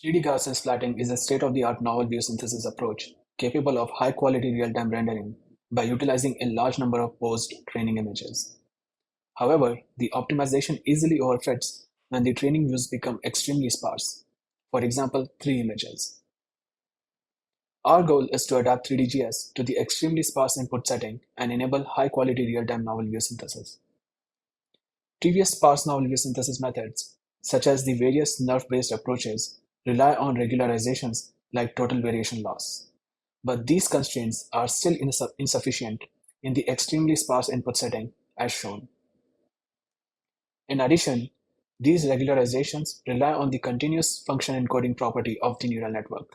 3D Gaussian splatting is a state-of-the-art novel view synthesis approach capable of high-quality real-time rendering by utilizing a large number of posed training images. However, the optimization easily overfits when the training views become extremely sparse, for example, 3 images. Our goal is to adapt 3D-GS to the extremely sparse input setting and enable high-quality real-time novel view synthesis. Previous sparse novel view synthesis methods, such as the various nerf-based approaches, rely on regularizations like total variation loss. But these constraints are still insufficient in the extremely sparse input setting as shown. In addition, these regularizations rely on the continuous function encoding property of the neural network.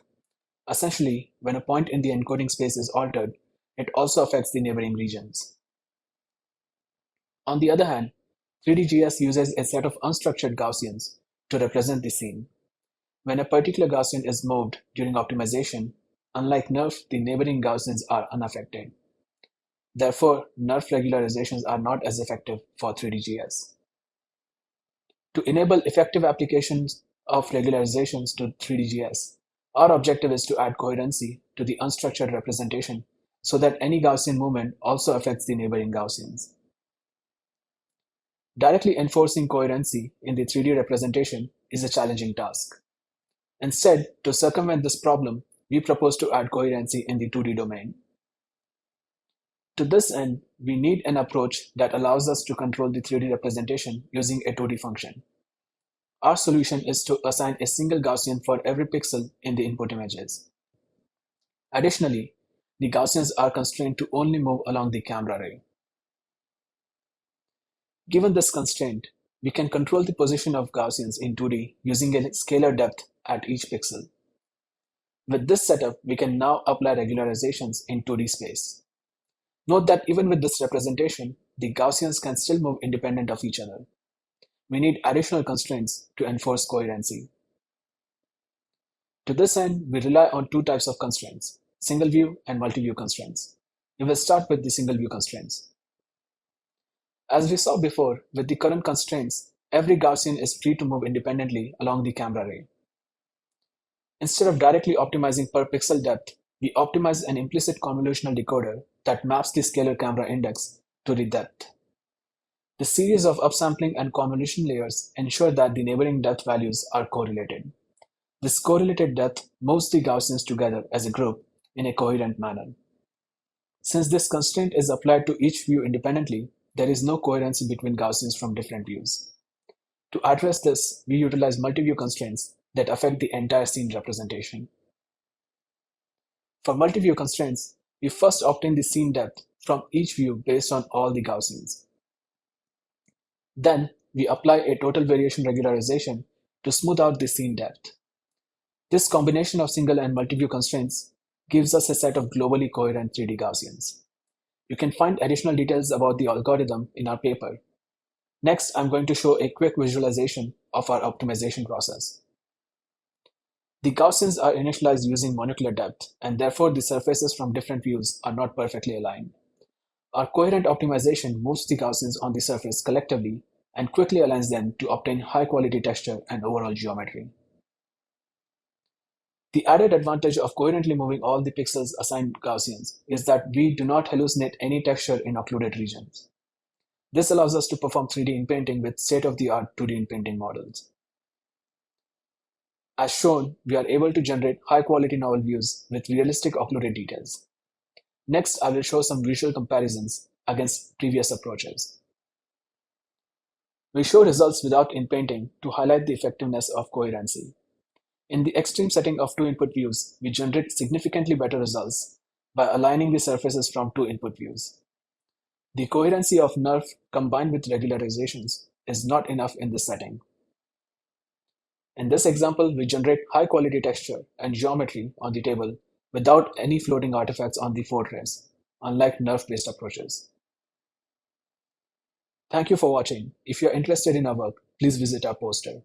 Essentially, when a point in the encoding space is altered, it also affects the neighboring regions. On the other hand, 3D-GS uses a set of unstructured Gaussians to represent the scene. When a particular Gaussian is moved during optimization, unlike NERF, the neighboring Gaussians are unaffected. Therefore, NERF regularizations are not as effective for 3D-GS. To enable effective applications of regularizations to 3D-GS, our objective is to add coherency to the unstructured representation so that any Gaussian movement also affects the neighboring Gaussians. Directly enforcing coherency in the 3D representation is a challenging task. Instead, to circumvent this problem, we propose to add coherency in the 2D domain. To this end, we need an approach that allows us to control the 3D representation using a 2D function. Our solution is to assign a single Gaussian for every pixel in the input images. Additionally, the Gaussians are constrained to only move along the camera ray. Given this constraint, we can control the position of Gaussians in 2D using a scalar depth at each pixel. With this setup, we can now apply regularizations in 2D space. Note that even with this representation, the Gaussians can still move independent of each other. We need additional constraints to enforce coherency. To this end, we rely on two types of constraints, single view and multi-view constraints. We will start with the single view constraints. As we saw before, with the current constraints, every Gaussian is free to move independently along the camera ray. Instead of directly optimizing per pixel depth, we optimize an implicit convolutional decoder that maps the scalar camera index to the depth. The series of upsampling and convolution layers ensure that the neighboring depth values are correlated. This correlated depth moves the Gaussians together as a group in a coherent manner. Since this constraint is applied to each view independently, there is no coherency between Gaussians from different views. To address this, we utilize multi-view constraints that affect the entire scene representation. For multi-view constraints, we first obtain the scene depth from each view based on all the Gaussians. Then, we apply a total variation regularization to smooth out the scene depth. This combination of single and multi-view constraints gives us a set of globally coherent 3D Gaussians. You can find additional details about the algorithm in our paper. Next, I'm going to show a quick visualization of our optimization process. The Gaussians are initialized using monocular depth, and therefore the surfaces from different views are not perfectly aligned. Our coherent optimization moves the Gaussians on the surface collectively and quickly aligns them to obtain high-quality texture and overall geometry. The added advantage of coherently moving all the pixels assigned Gaussians is that we do not hallucinate any texture in occluded regions. This allows us to perform 3D inpainting with state-of-the-art 2D inpainting models. As shown, we are able to generate high-quality novel views with realistic occluded details. Next, I will show some visual comparisons against previous approaches. We show results without inpainting to highlight the effectiveness of coherency. In the extreme setting of two input views, we generate significantly better results by aligning the surfaces from two input views. The coherency of NERF combined with regularizations is not enough in this setting. In this example, we generate high-quality texture and geometry on the table without any floating artifacts on the foretrace, unlike NERF-based approaches. Thank you for watching. If you are interested in our work, please visit our poster.